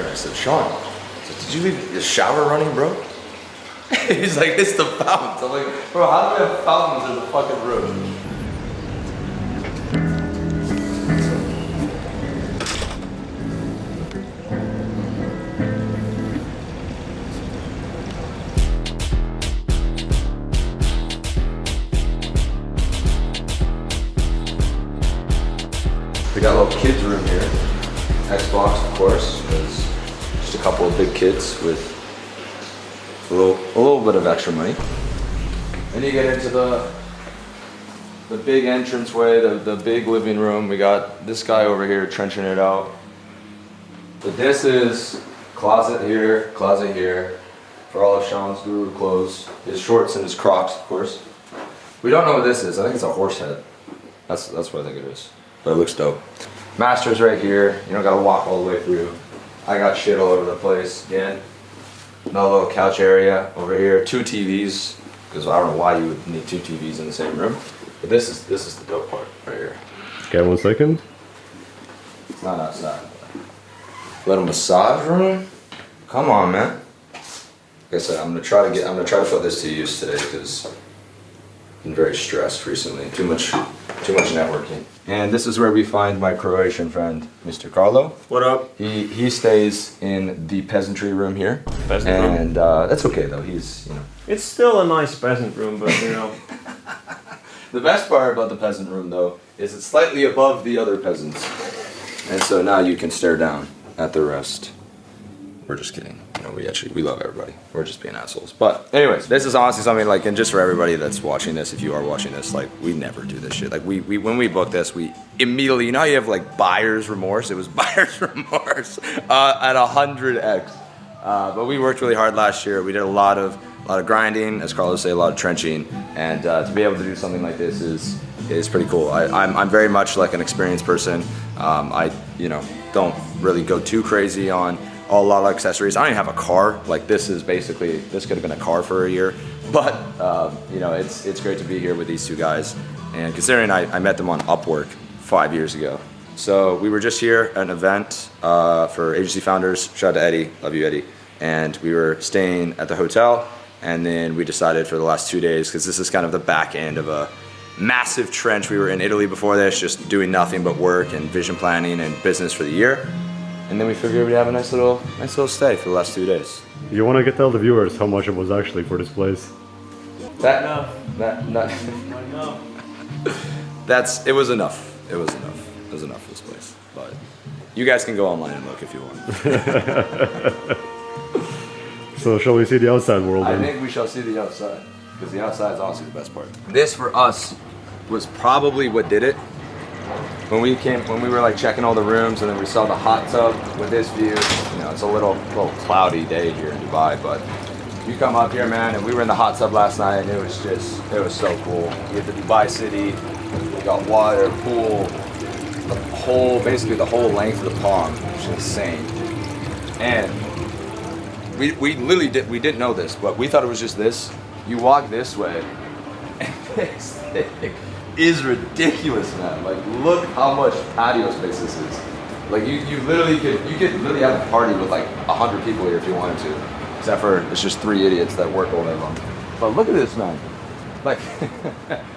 I said, Sean, did you leave the shower running, bro? He's like, it's the fountains. I'm like, bro, how do we have fountains in the fucking room? We got a little kids room here. Xbox, of course, is just a couple of big kids with a little bit of extra money. Then you get into the big entranceway, the big living room. We got this guy over here trenching it out. But this is closet here for all of Sean's guru clothes, his shorts and his Crocs, of course. We don't know what this is. I think it's a horse head. That's what I think it is. But it looks dope. Master's right here. You don't gotta walk all the way through. I got shit all over the place. Again, another little couch area over here. 2 TVs, because I don't know why you would need 2 TVs in the same room. But this is the dope part right here. Okay, 1 second. It's not outside. Little massage room. Come on, man. Like I said, I'm gonna try to put this to use today because I've been very stressed recently. Too much networking. And this is where we find my Croatian friend, Mr. Carlo. What up? He stays in the peasantry room here. Peasant room? And that's okay though. He's, you know. It's still a nice peasant room, but you know. The best part about the peasant room though is it's slightly above the other peasants. And so now you can stare down at the rest. We're just kidding. You know, we love everybody. We're just being assholes. But anyways, this is honestly something like, and just for everybody that's watching this, if you are watching this, like we never do this shit. Like we when we booked this, we immediately, you know how you have like buyer's remorse? It was buyer's remorse at 100x. But we worked really hard last year. We did a lot of grinding, as Carlos say, a lot of trenching, and to be able to do something like this is pretty cool. I'm very much like an experienced person. I don't really go too crazy on a lot of accessories. I don't even have a car. Like this could have been a car for a year. But it's great to be here with these 2 guys. And considering I met them on Upwork 5 years ago. So we were just here at an event for agency founders. Shout out to Eddie, love you Eddie. And we were staying at the hotel, and then we decided for the last 2 days, because this is kind of the back end of a massive trench. We were in Italy before this, just doing nothing but work and vision planning and business for the year. And then we figured we'd have a nice little stay for the last 2 days. You want to tell the viewers how much it was actually for this place? It was enough. It was enough for this place. But you guys can go online and look if you want. So shall we see the outside world then? I think we shall see the outside, because the outside is honestly the best part. This for us was probably what did it. When we were like checking all the rooms, and then we saw the hot tub with this view. You know, it's a little cloudy day here in Dubai, but you come up here, man, and we were in the hot tub last night, and it was so cool. You get the Dubai city, we got water, pool, basically the whole length of the palm, which is insane. And we literally didn't know this, but we thought it was just this. You walk this way, and this thing is ridiculous, man. Like, look how much patio space this is. Like, you could literally have a party with like 100 people here if you wanted to, except for it's just 3 idiots that work all day long. But look at this, man. Like,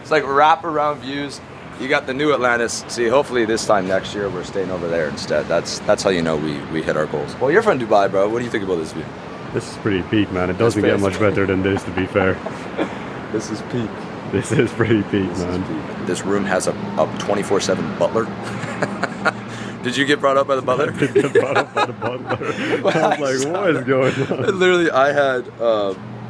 it's like wrap-around views. You got the new Atlantis. See, hopefully this time next year we're staying over there instead. That's how you know we hit our goals. Well, you're from Dubai, bro. What do you think about this view? This is pretty peak, man. It doesn't get much better than this, to be fair. This is peak. This is pretty peak, man. This room has a 24/7 butler. Did you get brought up by the butler? I did get brought up by the butler. I was like, what is going on? Literally, I had,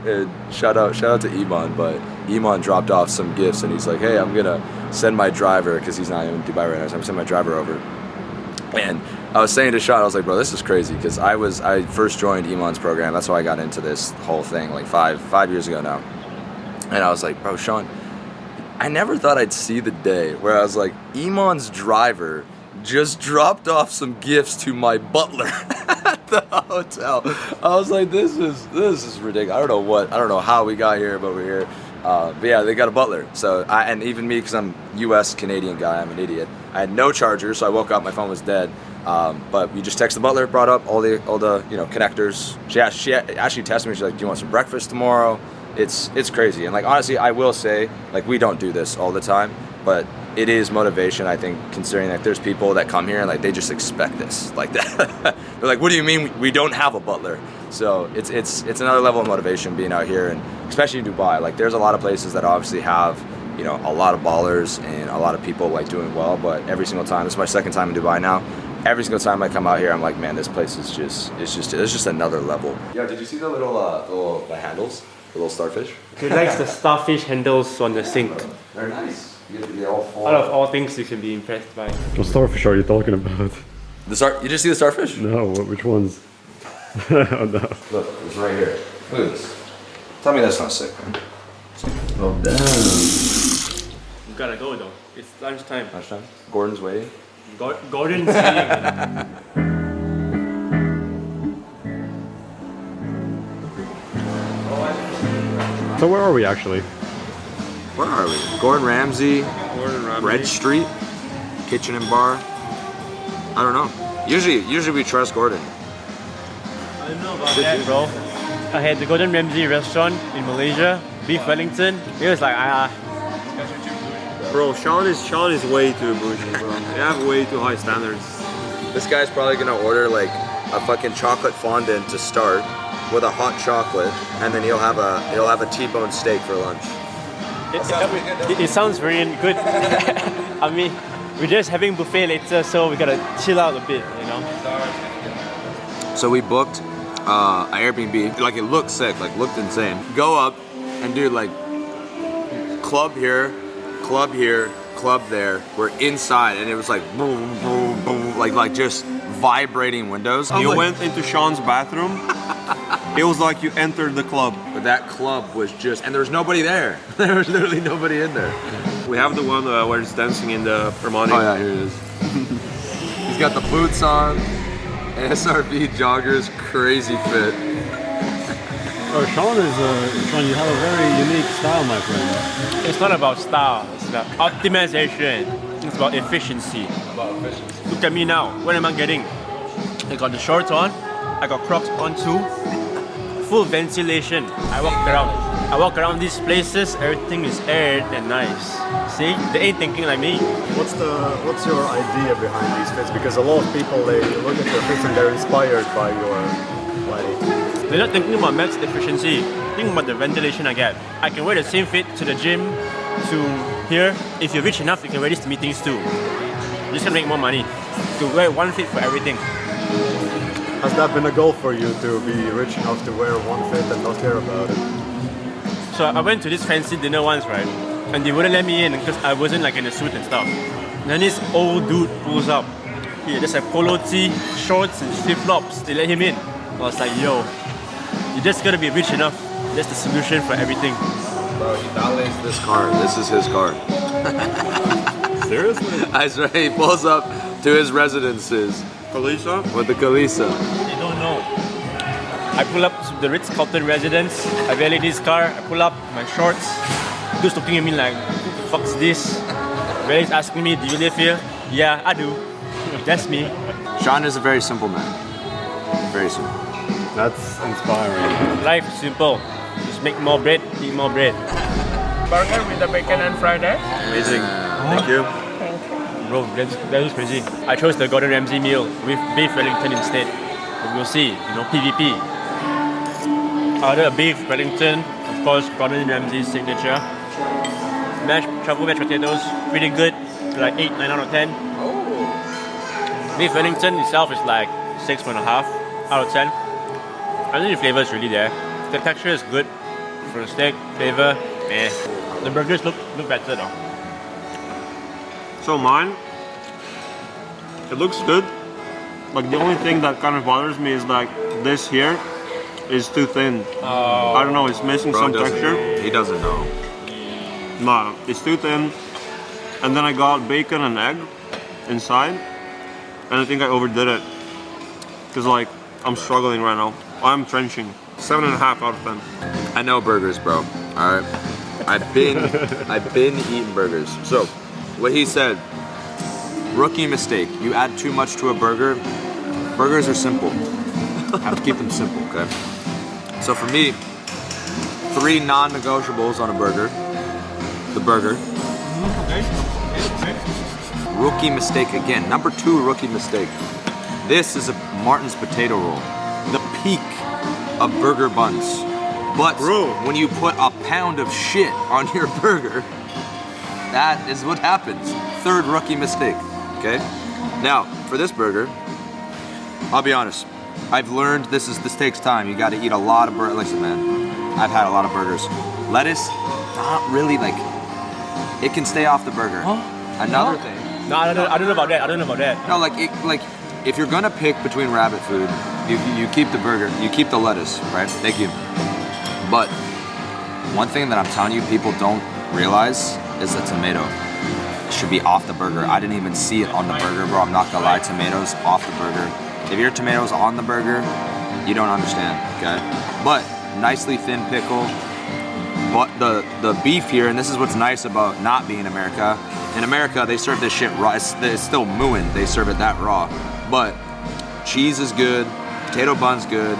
and shout out to Iman, but Iman dropped off some gifts, and he's like, hey, I'm going to send my driver, because he's not in Dubai right now, so I'm going to send my driver over. And I was saying to Sean, I was like, bro, this is crazy, because I first joined Iman's program. That's how I got into this whole thing, like five years ago now. And I was like, bro, Sean, I never thought I'd see the day where I was like, Iman's driver just dropped off some gifts to my butler at the hotel. I was like, this is ridiculous. I don't know how we got here, but we're here. But yeah, they got a butler. So and even me, because I'm US Canadian guy, I'm an idiot. I had no charger, so I woke up, my phone was dead. But we just texted the butler, brought up all the connectors. She actually texted me. She's like, "Do you want some breakfast tomorrow?" It's crazy. And like honestly, I will say like we don't do this all the time, but it is motivation. I think considering that there's people that come here and like they just expect this like that. They're like, "What do you mean we don't have a butler?" So it's another level of motivation being out here, and especially in Dubai. Like there's a lot of places that obviously have a lot of ballers and a lot of people like doing well, but every single time, this is my second time in Dubai now. Every single time I come out here, I'm like, man, this place is just another level. Yeah, did you see the little handles, the little starfish? He likes the starfish handles on the sink. They're nice. They all fall. Out of all things, you can be impressed by. What starfish are you talking about? You just see the starfish? No, which ones? Oh, no. Look, it's right here. Look at this. Tell me that's not sick, man. Oh, damn. You gotta go though. It's lunchtime. Lunchtime? Gordon's waiting. Gordon's eating. So where are we actually? Where are we? Gordon Ramsay, Bread Street, Kitchen and Bar. I don't know. Usually we trust Gordon. I don't know about that, bro. I had the Gordon Ramsay restaurant in Malaysia, beef Wellington. It was like, Bro, Sean is way too bougie, bro. They have way too high standards. This guy's probably gonna order like a fucking chocolate fondant to start with a hot chocolate, and then he'll have a T-bone steak for lunch. It sounds very good. I mean, we're just having buffet later, so we gotta chill out a bit, So we booked an Airbnb. Like it looked sick, like looked insane. Go up and do like club here, club there. We're inside, and it was like boom, boom, boom, like just vibrating windows. You went into Sean's bathroom. It was like you entered the club. But that club was just, and there was nobody there. There was literally nobody in there. We have the one where it's dancing in the Permani. Oh yeah, here it is. He's got the boots on, SRB joggers, crazy fit. Oh, Sean, you have a very unique style, my friend. It's not about style, it's about optimization. It's about efficiency. Look at me now. What am I getting? I got the shorts on, I got Crocs on too. Full ventilation. I walk around these places, everything is aired and nice. See? They ain't thinking like me. What's your idea behind these fits? Because a lot of people, they look at your fits and they're inspired by your body. They're not thinking about max efficiency. Think about the ventilation I get. I can wear the same fit to the gym, to here. If you're rich enough, you can wear this to meetings too. You're just gonna make more money. To wear one fit for everything. Has that been a goal for you, to be rich enough to wear one fit and not care about it? So I went to this fancy dinner once, right? And they wouldn't let me in because I wasn't like in a suit and stuff. And then this old dude pulls up. He just like polo tee, shorts and flip-flops. They let him in. I was like, yo, you just gotta be rich enough. That's the solution for everything. Bro, he valets this car. This is his car. Seriously? I swear, he pulls up to his residences. Kalisa? With the Kalisa. They don't know. I pull up to the Ritz-Carlton residence. I valet this car. I pull up my shorts. Dude's looking at me like, who the fuck's this? Valet's asking me, do you live here? Yeah, I do. That's me. Sean is a very simple man. Very simple. That's inspiring. Life is simple. Just make more bread, eat more bread. Burger with the bacon and fried egg. Amazing. Thank you. Bro, that was crazy. I chose the Gordon Ramsay meal with beef Wellington instead. But we'll see, PVP. I ordered a beef Wellington, of course, Gordon Ramsay's signature. Truffle mashed potatoes, pretty good, like 8, 9 out of 10. Oh. Beef Wellington itself is like 6.5 out of 10. I think the flavor is really there. The texture is good. For the steak, flavor, The burgers look better though. So mine, it looks good. Like the only thing that kind of bothers me is like this here is too thin. I don't know, it's missing some texture. He doesn't know. Nah, it's too thin. And then I got bacon and egg inside, and I think I overdid it. Cause like I'm struggling right now. I'm trenching. 7.5 out of 10. I know burgers, bro. Alright. I've been eating burgers. So what he said Rookie mistake. You add too much to a burger. Burgers are simple. Have to keep them simple, okay? So for me, 3 non-negotiables on a burger. The burger. Rookie mistake again. Number 2 rookie mistake. This is a Martin's potato roll. The peak of burger buns. But when you put a pound of shit on your burger, that is what happens. 3rd rookie mistake, okay? Now, for this burger, I'll be honest. I've learned this takes time. You gotta eat a lot of burgers. Listen, man, I've had a lot of burgers. Lettuce, not really like, it can stay off the burger. Another thing. No, I don't know about that. I don't know about that. No, like if you're gonna pick between rabbit food, you keep the burger, you keep the lettuce, right? Thank you. But one thing that I'm telling you people don't realize is the tomato. It should be off the burger. I didn't even see it on the burger, bro. I'm not gonna lie, tomatoes off the burger. If your tomatoes on the burger, you don't understand, okay? But nicely thin pickle. But the beef here, and this is what's nice about not being America. In America, they serve this shit raw. It's still mooing. They serve it that raw. But cheese is good. Potato bun's good.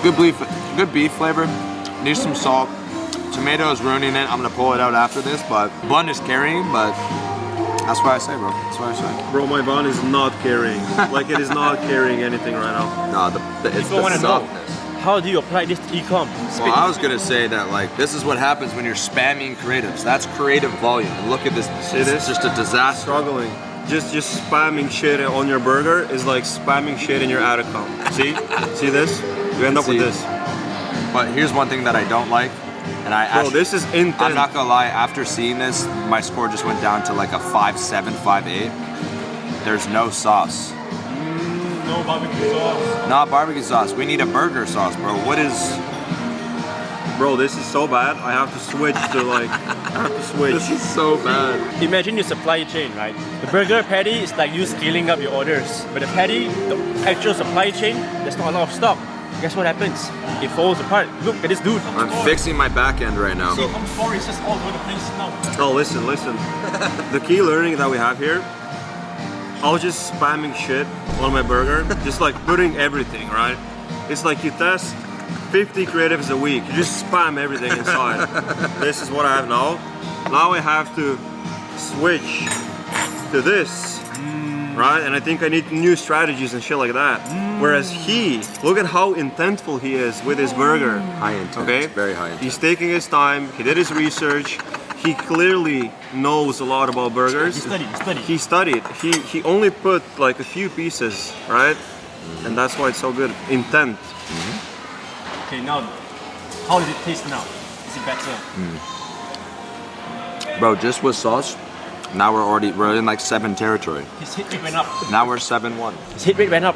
Good beef flavor. Needs some salt. Tomato is ruining it. I'm gonna pull it out after this, but bun is carrying. But that's what I say, bro. That's what I say. Bro, my bun is not carrying. Like it is not carrying anything right now. No, it's People the wanna know, softness. how do you apply this to Ecom? Well, I was gonna say that like this is what happens when you're spamming creatives. That's creative volume. And look at this. See this? It's just a disaster. Struggling. Just spamming shit on your burger is like spamming shit in your Ecom. See this? You end up with this. But here's one thing that I don't like, and Bro, this is intense. I'm not gonna lie. After seeing this, my score just went down to like a 5.7, 5.8. There's no sauce. No barbecue sauce. Not barbecue sauce. We need a burger sauce, bro. What is? Bro, this is so bad. I have to switch to like. I have to switch. This is so bad. Imagine your supply chain, right? The burger patty is like you scaling up your orders. But the patty, the actual supply chain, there's not a lot of stock. Guess what happens? It falls apart. Look at this dude. I'm fixing my back end right now. Ecom store is just all over the place now. Oh, listen. The key learning that we have here, I was just spamming shit on my burger, just like putting everything, right? It's like you test 50 creatives a week, you just spam everything inside. This is what I have now. Now I have to switch to this, right? And I think I need new strategies and shit like that. Whereas look at how intentful he is with his burger. High intent. Okay? Very high intent. He's taking his time, he did his research, he clearly knows a lot about burgers. He studied. He only put like a few pieces, right? And that's why it's so good. Intent. Okay, now, how does it taste now? Is it better? Bro, just with sauce, now we're in like 7 territory. His hit rate went up. Now we're 7-1. His hit rate went up.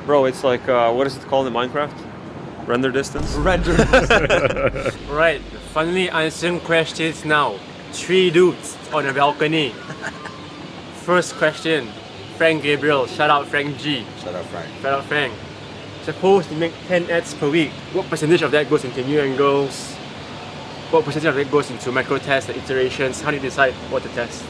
Bro, it's like, what is it called in Minecraft? Render distance? Right, finally answering questions now. 3 dudes on a balcony. First question, Frank Gabriel. Shout out Frank G. Shut up, Frank. Shout out Frank. Suppose you make 10 ads per week. What percentage of that goes into new angles? What percentage of that goes into micro tests and iterations? How do you decide what to test?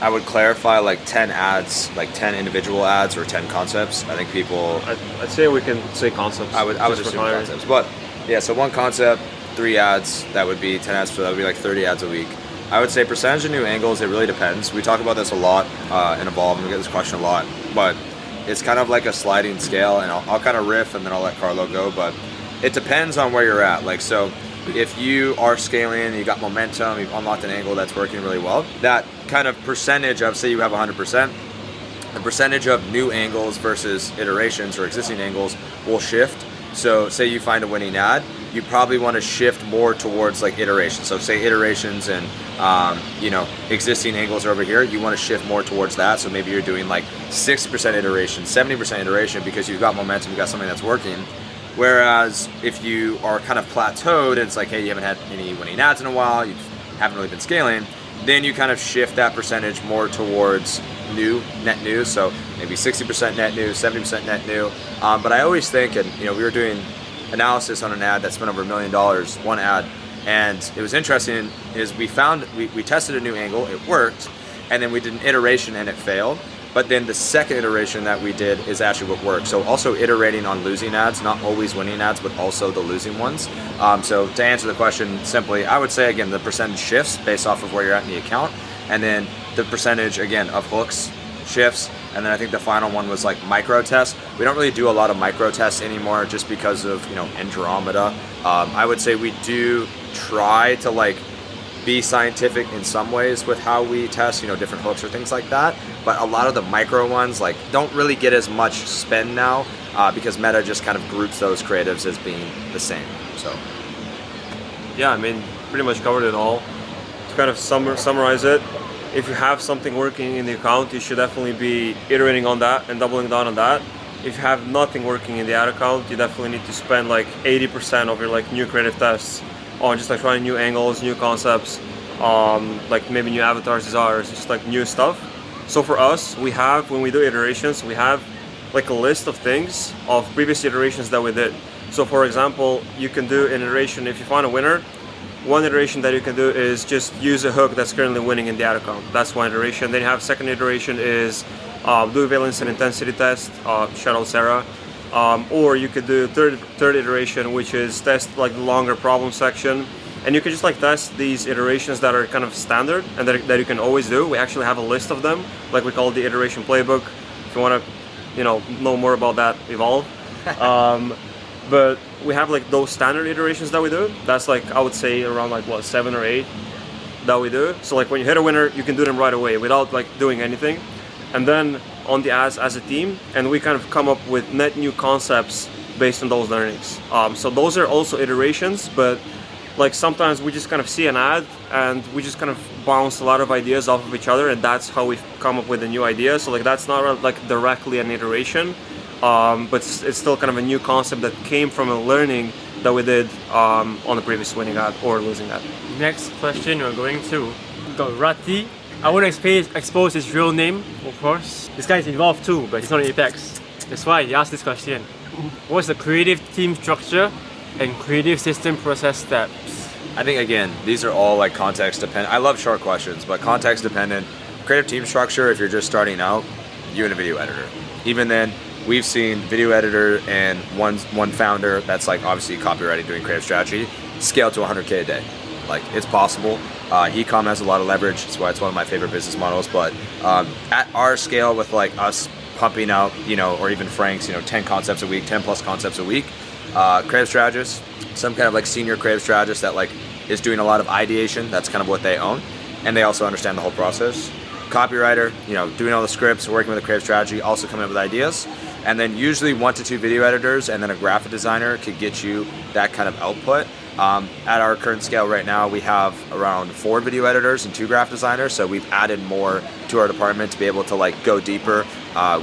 I would clarify like 10 ads, like 10 individual ads or 10 concepts. I think people. I'd say we can say concepts. I would assume concepts. But yeah, so 1 concept, 3 ads, that would be 10 ads, so that would be like 30 ads a week. I would say percentage of new angles, it really depends. We talk about this a lot in Evolve, and we get this question a lot. But it's kind of like a sliding scale, and I'll kind of riff and then I'll let Carlo go. But it depends on where you're at. Like, so if you are scaling, you got momentum, you've unlocked an angle that's working really well, that kind of percentage of, say you have 100%, the percentage of new angles versus iterations or existing angles will shift. So say you find a winning ad, you probably want to shift more towards like iterations. So say iterations and existing angles are over here, you want to shift more towards that. So maybe you're doing like 60% iteration, 70% iteration because you've got momentum, you've got something that's working. Whereas if you are kind of plateaued and it's like, hey, you haven't had any winning ads in a while, you haven't really been scaling, then you kind of shift that percentage more towards net new. So maybe 60% net new, 70% net new. But I always think, and we were doing analysis on an ad that spent over $1 million, one ad, and it was interesting is we tested a new angle, it worked, and then we did an iteration and it failed. But then the second iteration that we did is actually what worked. So also iterating on losing ads, not always winning ads, but also the losing ones. So to answer the question simply, I would say, again, the percentage shifts based off of where you're at in the account. And then the percentage, again, of hooks shifts. And then I think the final one was like micro tests. We don't really do a lot of micro tests anymore just because of, Andromeda. I would say we do try to like be scientific in some ways with how we test, different hooks or things like that. But a lot of the micro ones like don't really get as much spend now because Meta just kind of groups those creatives as being the same. So yeah, I mean, pretty much covered it all. To kind of summarize it, if you have something working in the account, you should definitely be iterating on that and doubling down on that. If you have nothing working in the ad account, you definitely need to spend like 80% of your like new creative tests on just like trying new angles, new concepts, like maybe new avatars, desires, just like new stuff. So for us, we have, when we do iterations, we have like a list of things of previous iterations that we did. So for example, you can do an iteration, if you find a winner, one iteration that you can do is just use a hook that's currently winning in the ad account. That's one iteration. Then you have second iteration is do a valence and intensity test, shout out Sarah. Or you could do third iteration, which is test like the longer problem section. And you can just like test these iterations that are kind of standard and that you can always do. We actually have a list of them, like we call it the iteration playbook. If you want to, know more about that, evolve. But we have like those standard iterations that we do. That's like, I would say around like 7 or 8 that we do. So like when you hit a winner, you can do them right away without like doing anything. And then on the ads as a team, and we kind of come up with net new concepts based on those learnings. So those are also iterations, but like sometimes we just kind of see an ad and we just kind of bounce a lot of ideas off of each other, and that's how we come up with a new idea. So like that's not like directly an iteration, but it's still kind of a new concept that came from a learning that we did on the previous winning ad or losing ad. Next question we're going to got Rati. I won't expose his real name, of course. This guy is involved too, but he's not in Apex. That's why he asked this question. What's the creative team structure and creative system process steps? I think, again, these are all like context dependent. I love short questions, but context dependent. Creative team structure, if you're just starting out, you and a video editor. Even then, we've seen video editor and one founder that's like obviously copywriting, doing creative strategy, scale to 100K a day. Like, it's possible. Ecom has a lot of leverage. That's why it's one of my favorite business models. But at our scale, with like us pumping out, or even Frank's, 10 concepts a week, 10 plus concepts a week, creative strategist, some kind of like senior creative strategist that like is doing a lot of ideation. That's kind of what they own, and they also understand the whole process. Copywriter, doing all the scripts, working with a creative strategy, also coming up with ideas. And then usually 1 to 2 video editors, and then a graphic designer could get you that kind of output. At our current scale right now, we have around 4 video editors and 2 graphic designers, so we've added more to our department to be able to like go deeper.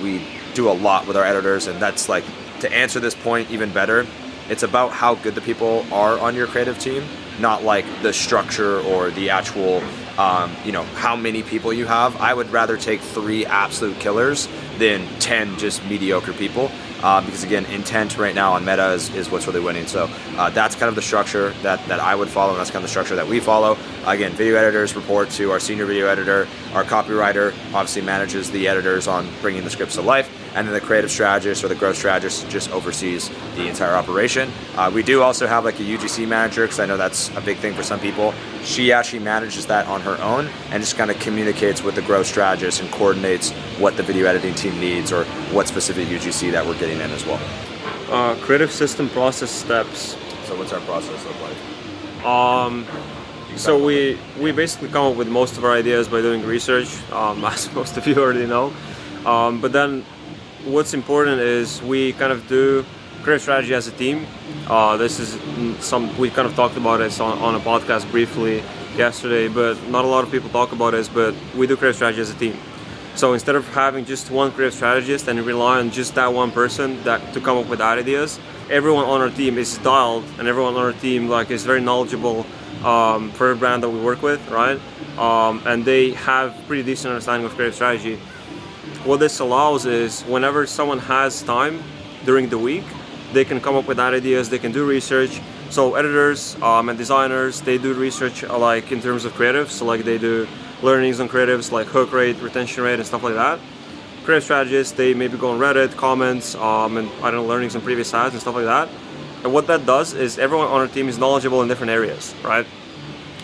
We do a lot with our editors, and that's like, to answer this point even better, it's about how good the people are on your creative team, not like the structure or the actual, how many people you have. I would rather take 3 absolute killers than 10 just mediocre people. Because again, intent right now on Meta is what's really winning. So that's kind of the structure that I would follow, and that's kind of the structure that we follow. Again, video editors report to our senior video editor. Our copywriter obviously manages the editors on bringing the scripts to life, and then the creative strategist or the growth strategist just oversees the entire operation. We do also have like a UGC manager, because I know that's a big thing for some people. She actually manages that on her own and just kind of communicates with the growth strategist and coordinates what the video editing team needs or what specific UGC that we're getting in as well. Creative system process steps. So what's our process look like? So we basically come up with most of our ideas by doing research, as most of you already know. But then what's important is we kind of do creative strategy as a team. This is we kind of talked about it on a podcast briefly yesterday, but not a lot of people talk about it, but we do creative strategy as a team. So instead of having just one creative strategist and rely on just that one person to come up with ideas, everyone on our team is dialed, and everyone on our team like is very knowledgeable for a brand that we work with, right? and they have pretty decent understanding of creative strategy. What this allows is whenever someone has time during the week, they can come up with that ideas, they can do research. So editors and designers, they do research like in terms of creatives, so like they do learnings on creatives like hook rate, retention rate and stuff like that. Creative strategists, they maybe go on Reddit, comments, and I don't know, learnings on previous ads and stuff like that. And what that does is everyone on our team is knowledgeable in different areas, right?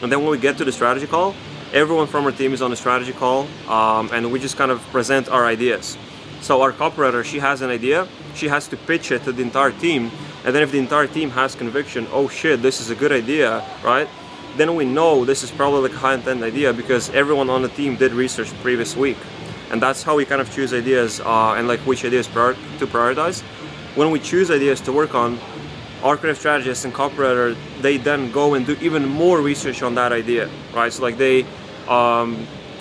And then when we get to the strategy call, everyone from our team is on the strategy call, and we just kind of present our ideas. So our copywriter, she has an idea, she has to pitch it to the entire team, and then if the entire team has conviction, oh shit, this is a good idea, right? Then we know this is probably like a high intent idea because everyone on the team did research the previous week. And that's how we kind of choose ideas and like which ideas to prioritize. When we choose ideas to work on, our creative strategist and copywriter, they then go and do even more research on that idea, right? So like they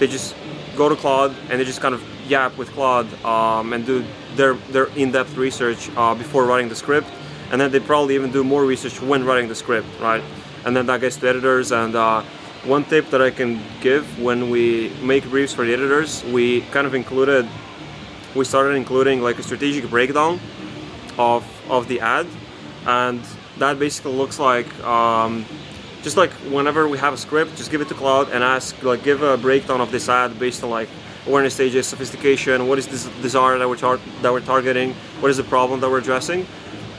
just go to Claude and they just kind of yap with Claude and do their in-depth research before writing the script, and then they probably even do more research when writing the script, right? And then that gets to editors. And one tip that I can give when we make briefs for the editors, we started including like a strategic breakdown of the ad, and that basically looks like just like whenever we have a script, just give it to Claude and ask, like, give a breakdown of this ad based on like awareness stages, sophistication, what is this desire that we're targeting, what is the problem that we're addressing.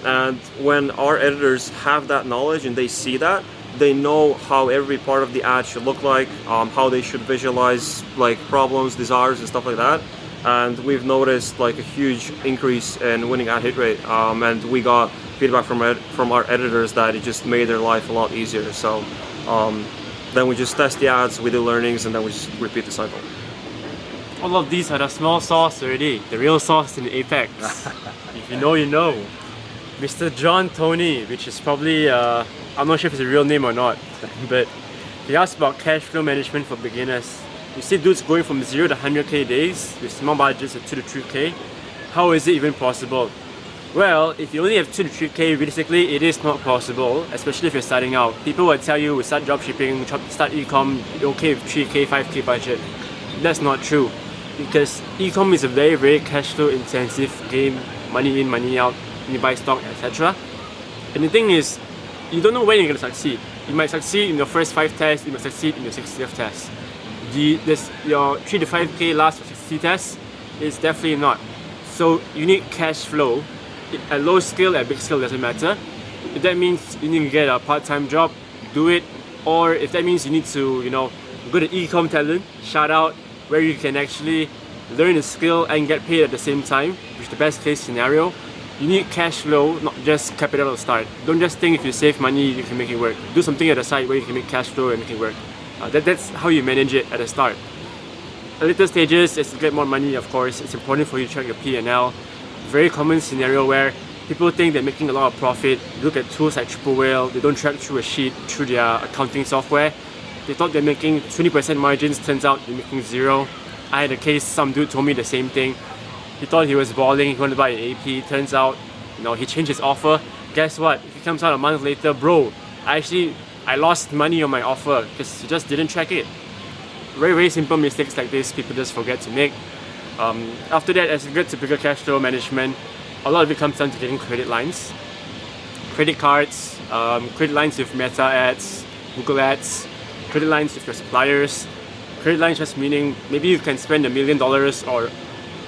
And when our editors have that knowledge and they see that, they know how every part of the ad should look like, how they should visualize like problems, desires and stuff like that. And we've noticed like a huge increase in winning ad hit rate, and we got feedback from our editors that it just made their life a lot easier. So then we just test the ads, we do learnings, and then we just repeat the cycle. All of these are the small sauce already, the real sauce in the apex. If you know, you know. Mr. John Tony, which is probably, I'm not sure if it's a real name or not, but he asked about cash flow management for beginners. You see dudes going from 0 to 100k days with small budgets of 2 to 3k. How is it even possible? Well, if you only have 2 to 3k, realistically, it is not possible, especially if you're starting out. People will tell you, we start dropshipping, start Ecom, you're okay with 3k, 5k budget. That's not true, because Ecom is a very, very cash flow intensive game, money in, money out, you buy stock, etc. And the thing is, you don't know when you're going to succeed. You might succeed in your first 5 tests, you might succeed in your 60th test. Your 3 to 5k last for 60 tests is definitely not. So you need cash flow. At low scale, at big scale, doesn't matter. If that means you need to get a part-time job, do it. Or if that means you need to, go to Ecom Talent, shout out, where you can actually learn a skill and get paid at the same time, which is the best case scenario. You need cash flow, not just capital to start. Don't just think if you save money, you can make it work. Do something at the side where you can make cash flow and make it work. That's how you manage it at the start. At later stages, as you get more money, of course, it's important for you to track your P&L. Very common scenario where people think they're making a lot of profit. Look at tools like Triple Whale, they don't track through a sheet, through their accounting software. They thought they're making 20% margins, turns out they're making 0. I had a case, some dude told me the same thing. He thought he was balling, he wanted to buy an AP, turns out, he changed his offer. Guess what? He comes out a month later, bro, I lost money on my offer because he just didn't track it. Very, very simple mistakes like this, people just forget to make. After that, as you get to bigger cash flow management, a lot of it comes down to getting credit lines. Credit cards, credit lines with Meta ads, Google ads, credit lines with your suppliers. Credit lines just meaning maybe you can spend $1 million or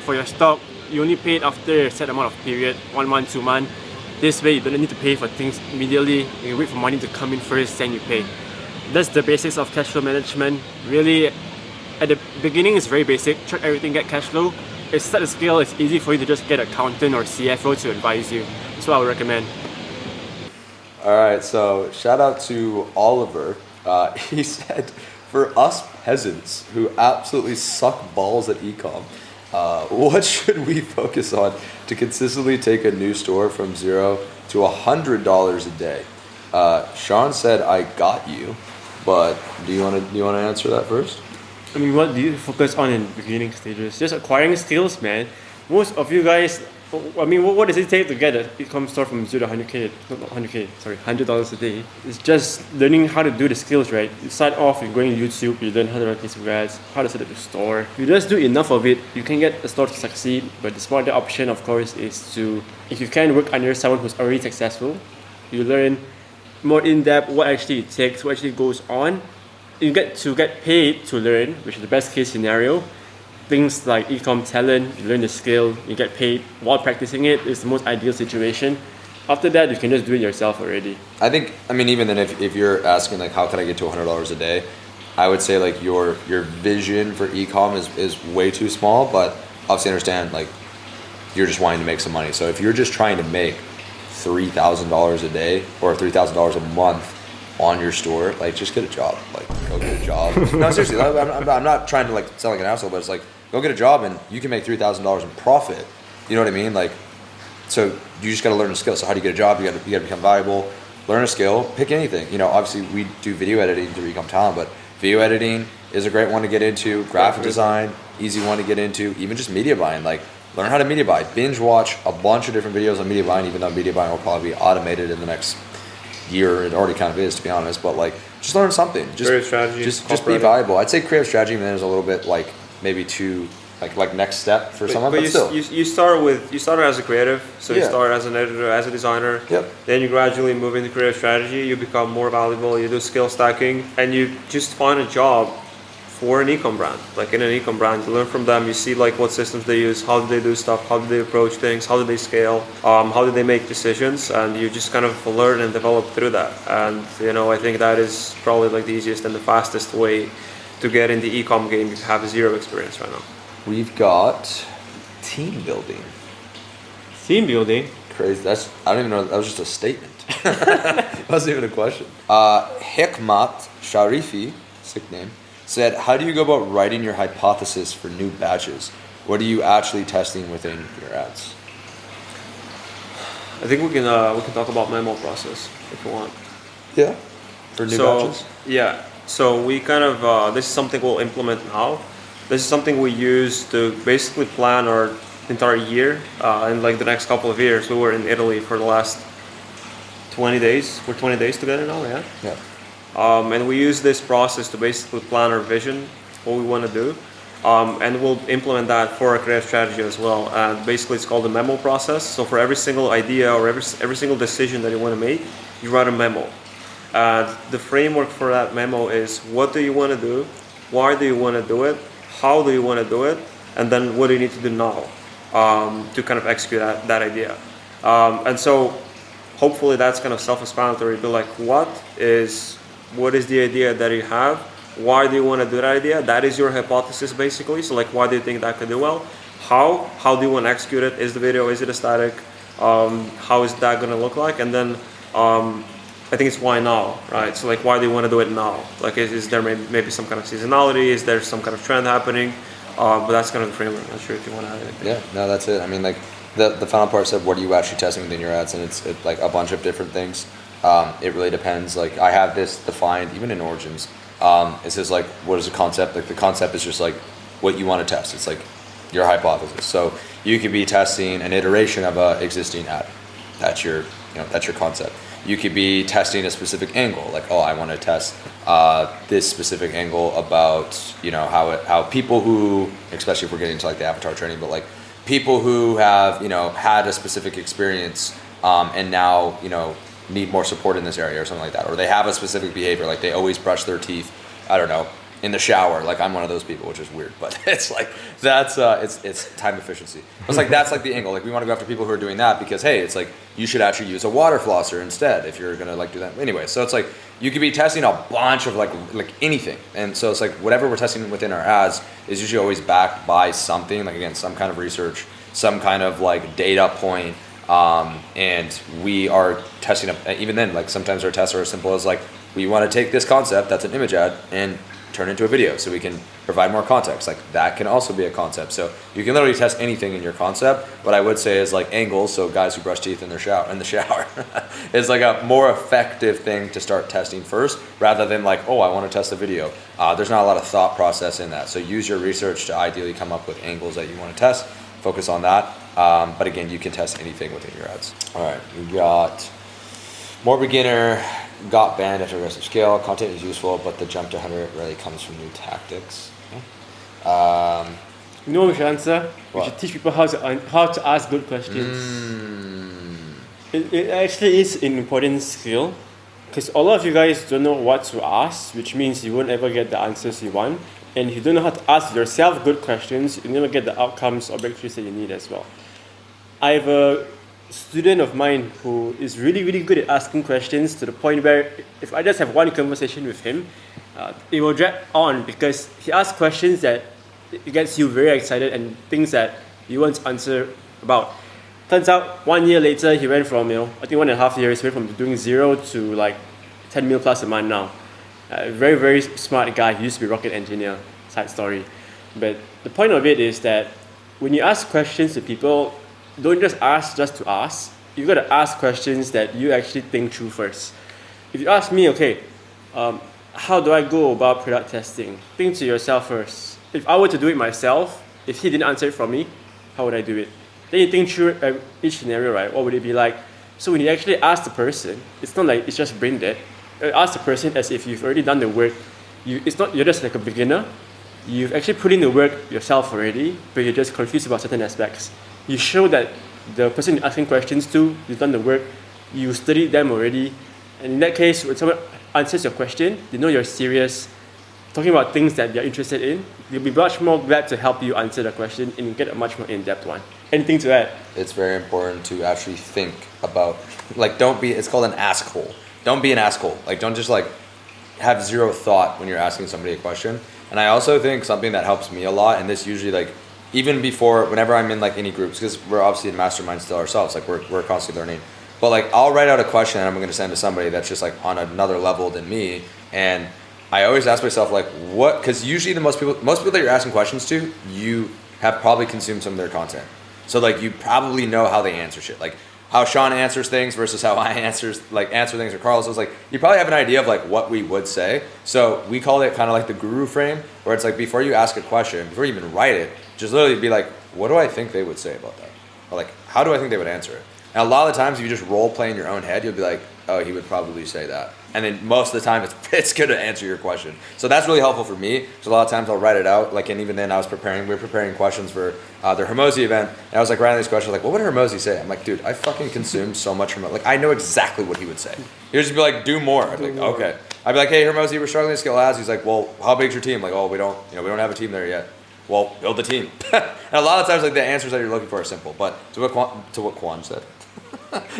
for your stock, you only pay it after a set amount of period, 1 month, 2 months. This way you don't need to pay for things immediately, you wait for money to come in first, then you pay. That's the basics of cash flow management. Really, at the beginning it's very basic, track everything, get cash flow. As start to scale, it's easy for you to just get an accountant or CFO to advise you. That's what I would recommend. Alright, so shout out to Oliver. He said, for us peasants who absolutely suck balls at Ecom, what should we focus on to consistently take a new store from $0 to $100 a day? Sean said, I got you, but do you want to answer that first? I mean, what do you focus on in beginning stages? Just acquiring skills, man. Most of you guys I mean, what does it take to get an e-com store from 0 to 100K? Not 100K, sorry, $100 a day. It's just learning how to do the skills, right? You start off, you're going to YouTube, you learn how to run Facebook ads, how to set up your store. If you just do enough of it, you can get a store to succeed. But the smarter option, of course, is to, if you can work under someone who's already successful, you learn more in-depth what actually it takes, what actually goes on. You get to get paid to learn, which is the best case scenario. Things like ecom talent, you learn the skill, you get paid while practicing it is the most ideal situation. After that, you can just do it yourself already. I think, I mean, even then, if you're asking like, how can I get to $100 a day, I would say like your vision for ecom is way too small, but obviously understand like you're just wanting to make some money. So if you're just trying to make $3,000 a day or $3,000 a month on your store, like just get a job, like go get a job. No, seriously, I'm not trying to like sound like an asshole, but it's like, go get a job and you can make $3,000 in profit. You know what I mean? Like, so you just got to learn a skill. So how do you get a job? You got to become valuable, learn a skill, pick anything. You know, obviously we do video editing through Ecom Talent, but video editing is a great one to get into. Graphic design, easy one to get into. Even just media buying, like learn how to media buy. Binge watch a bunch of different videos on media buying, even though media buying will probably be automated in the next year. It already kind of is, to be honest, but like just learn something. Just creative strategy, just be valuable. I'd say creative strategy then is a little bit like maybe too like next step for someone, but still. You start as a creative, so you start as an editor, as a designer. Yep. Then you gradually move into creative strategy. You become more valuable. You do skill stacking, and you just find a job for an ecom brand. Like in an ecom brand, you learn from them. You see like what systems they use, how do they do stuff, how do they approach things, how do they scale, how do they make decisions, and you just kind of learn and develop through that. And you know, I think that is probably like the easiest and the fastest way to get in the ecom game if you have zero experience right now. We've got team building. Team building? Crazy. I don't even know. That was just a statement. That wasn't even a question. Hikmat Sharifi, sick name, said, how do you go about writing your hypothesis for new batches? What are you actually testing within your ads? I think we can talk about memo process if you want. Yeah. For new batches? Yeah. So we kind of, this is something we'll implement now. This is something we use to basically plan our entire year in like the next couple of years. We were in Italy for the last 20 days. We're 20 days together now, yeah? Yeah. And we use this process to basically plan our vision, what we want to do. And we'll implement that for our creative strategy as well. And basically it's called the memo process. So for every single idea or every single decision that you want to make, you write a memo. And the framework for that memo is, what do you want to do? Why do you want to do it? How do you want to do it? And then what do you need to do now to kind of execute that idea? And so hopefully that's kind of self-explanatory. Be like, what is the idea that you have? Why do you want to do that idea? That is your hypothesis basically. So like, why do you think that could do well? How do you want to execute it? Is the video, is it a static? How is that going to look like? And then I think it's why now, right? So like, why do you want to do it now? Like, is there maybe some kind of seasonality? Is there some kind of trend happening? But that's kind of the framework. I'm not sure if you want to add anything. Yeah, no, that's it. I mean, like the final part said, what are you actually testing within your ads? And it's like a bunch of different things. It really depends. Like I have this defined even in Origins. It says like, what is the concept? Like the concept is just like what you want to test. It's like your hypothesis. So you could be testing an iteration of a existing ad. That's your concept. You could be testing a specific angle, like, oh, I want to test this specific angle about, how people who, especially if we're getting into like the avatar training, but like people who have, had a specific experience and now, need more support in this area or something like that. Or they have a specific behavior, like they always brush their teeth, I don't know, in the shower. Like I'm one of those people, which is weird, but it's like, that's, it's time efficiency. It's like, that's like the angle. Like we want to go after people who are doing that because, hey, it's like, you should actually use a water flosser instead if you're going to like do that. Anyway, so it's like, you could be testing a bunch of like anything. And so it's like, whatever we're testing within our ads is usually always backed by something, like again, some kind of research, some kind of like data point. And we are testing up, even then, like sometimes our tests are as simple as like, we want to take this concept, that's an image ad, and turn it into a video so we can provide more context. Like that can also be a concept. So you can literally test anything in your concept. What I would say is like angles, so guys who brush teeth in the shower is like a more effective thing to start testing first rather than like, oh, I want to test a video. There's not a lot of thought process in that. So use your research to ideally come up with angles that you want to test focus on that. But again, you can test anything within your ads. All right, we got more beginner, got banned after aggressive scale. Content is useful, but the jump to 100 really comes from new tactics. You know what we should answer? We What? should teach people how to ask good questions. It actually is an important skill, because a lot of you guys don't know what to ask, which means you won't ever get the answers you want. And if you don't know how to ask yourself good questions, you never get the outcomes or breakthroughs that you need as well. I have a student of mine who is really, really good at asking questions, to the point where if I just have one conversation with him, it will drag on, because he asks questions that it gets you very excited and things that you want to answer about. Turns out 1 year later, he went from, I think 1.5 years, he went from doing 0 to like 10 mil plus a month now. Very, very smart guy. He used to be a rocket engineer, side story. But the point of it is that when you ask questions to people, don't just ask just to ask. You've got to ask questions that you actually think through first. If you ask me, okay, how do I go about product testing? Think to yourself first. If I were to do it myself, if he didn't answer it for me, how would I do it? Then you think through each scenario, right? What would it be like? So when you actually ask the person, it's not like it's just brain dead. Ask the person as if you've already done the work. You're just like a beginner. You've actually put in the work yourself already, but you're just confused about certain aspects. You show that the person you're asking questions to, you've done the work, you studied them already, and in that case, when someone answers your question, they know you're serious, talking about things that they're interested in. They'll be much more glad to help you answer the question and you get a much more in-depth one. Anything to add? It's very important to actually think about, it's called an ask hole. Don't be an asshole. Don't just have zero thought when you're asking somebody a question. And I also think something that helps me a lot, and this usually even before, whenever I'm in any groups, because we're obviously in mastermind still ourselves, we're constantly learning. But I'll write out a question and I'm going to send to somebody that's just on another level than me, and I always ask myself what, because usually the most people that you're asking questions to, you have probably consumed some of their content. So you probably know how they answer shit. How Sean answers things versus how I answer things, or Carlos. So you probably have an idea of what we would say. So we call it kind of the guru frame, where it's before you ask a question, before you even write it, just literally be what do I think they would say about that? Or how do I think they would answer it? And a lot of the times if you just role play in your own head, you'll be oh, he would probably say that. And then most of the time it's good to answer your question. So that's really helpful for me. So a lot of times I'll write it out. And even then we were preparing questions for the Hermosi event. And I was writing these questions what would Hermosi say? I'm dude, I fucking consumed so much Hermosi. I know exactly what he would say. He would just be do more. I'd be okay. I'd be hey Hermosi, we're struggling to scale ads. He's well, how big's your team? Oh, we don't have a team there yet. Well, build the team. And a lot of times the answers that you're looking for are simple. But to what Quan said.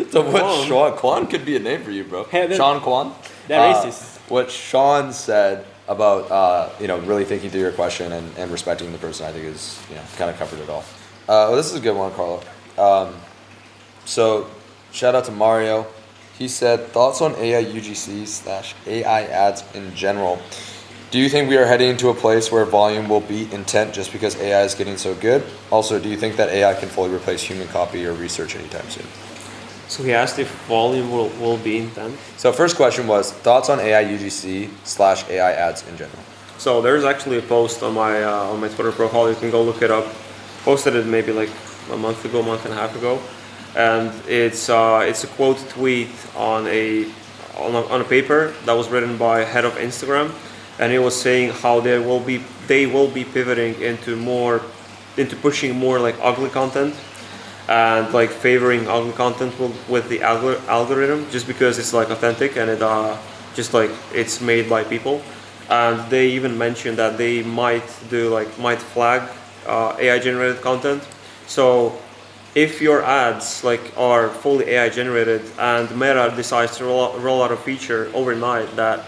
So what Sean Quan could be a name for you, bro. Hey, Sean Quan. They're racist. What Sean said about really thinking through your question and respecting the person, I think is kind of covered it all. Well, this is a good one, Carlo. So shout out to Mario. He said thoughts on AI UGC/AI ads in general. Do you think we are heading to a place where volume will beat intent just because AI is getting so good? Also, do you think that AI can fully replace human copy or research anytime soon? So he asked if volume will be intent. So first question was thoughts on AI UGC/AI ads in general. So there's actually a post on my Twitter profile. You can go look it up. Posted it maybe a month and a half ago, and it's a quote tweet on a paper that was written by head of Instagram, and it was saying how they will be pivoting into pushing more ugly content, and favoring ugly content with the algorithm, just because it's authentic and it it's made by people. And they even mentioned that they might flag AI generated content. So if your ads are fully AI generated and Meta decides to roll out a feature overnight that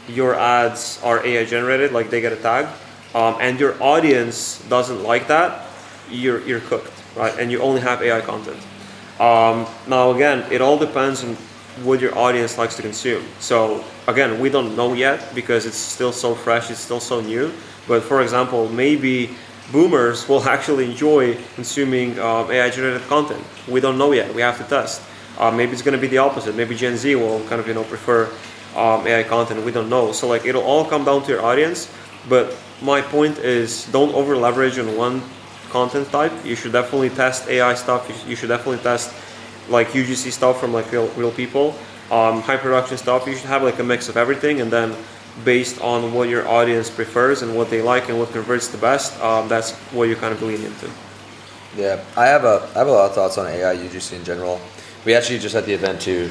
your ads are AI generated, they get a tag, and your audience doesn't like that, you're cooked, right? And you only have AI content. Now again, it all depends on what your audience likes to consume. So again, we don't know yet because it's still so fresh, it's still so new. But for example, maybe boomers will actually enjoy consuming AI generated content. We don't know yet, we have to test. Maybe it's going to be the opposite. Maybe Gen Z will kind of prefer AI content. We don't know. So it'll all come down to your audience. But my point is, don't over leverage on one content type. You should definitely test AI stuff. You should definitely test like UGC stuff from like real people. High production stuff. You should have like a mix of everything, and then based on what your audience prefers and what they like and what converts the best, that's what you kind of lean into. Yeah, I have a lot of thoughts on AI UGC in general. We actually just at the event too.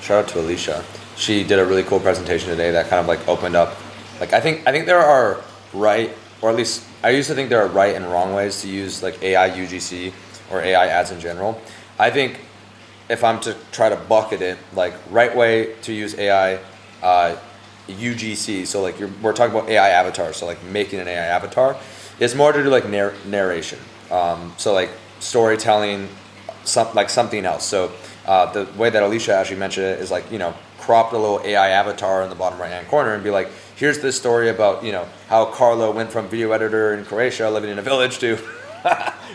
Shout out to Alicia. She did a really cool presentation today that kind of like opened up. Like I think there are right, or at least I used to think there are right and wrong ways to use like AI UGC or AI ads in general. I think if I'm to try to bucket it, like right way to use AI UGC, so like we're talking about AI avatars, so like making an AI avatar, is more to do like narration. So like storytelling, something else. So the way that Alicia actually mentioned it is like, you know, cropped a little AI avatar in the bottom right hand corner and be like, here's this story about, you know, how Carlo went from video editor in Croatia living in a village to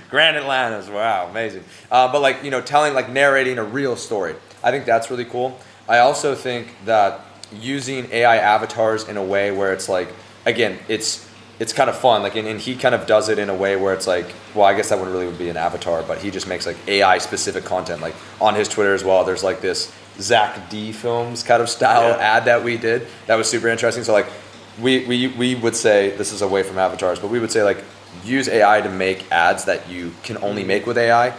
Grand Atlantis. Wow, amazing. But like, you know, telling, like narrating a real story. I think that's really cool. I also think that using AI avatars in a way where it's like, again, it's kind of fun. Like, and he kind of does it in a way where it's like, well, I guess that wouldn't really be an avatar, but he just makes like AI specific content. Like on his Twitter as well, there's like this Zach D Films kind of style ad that we did. That was super interesting. So like, we would say, this is away from avatars, but we would say like, use AI to make ads that you can only make with AI,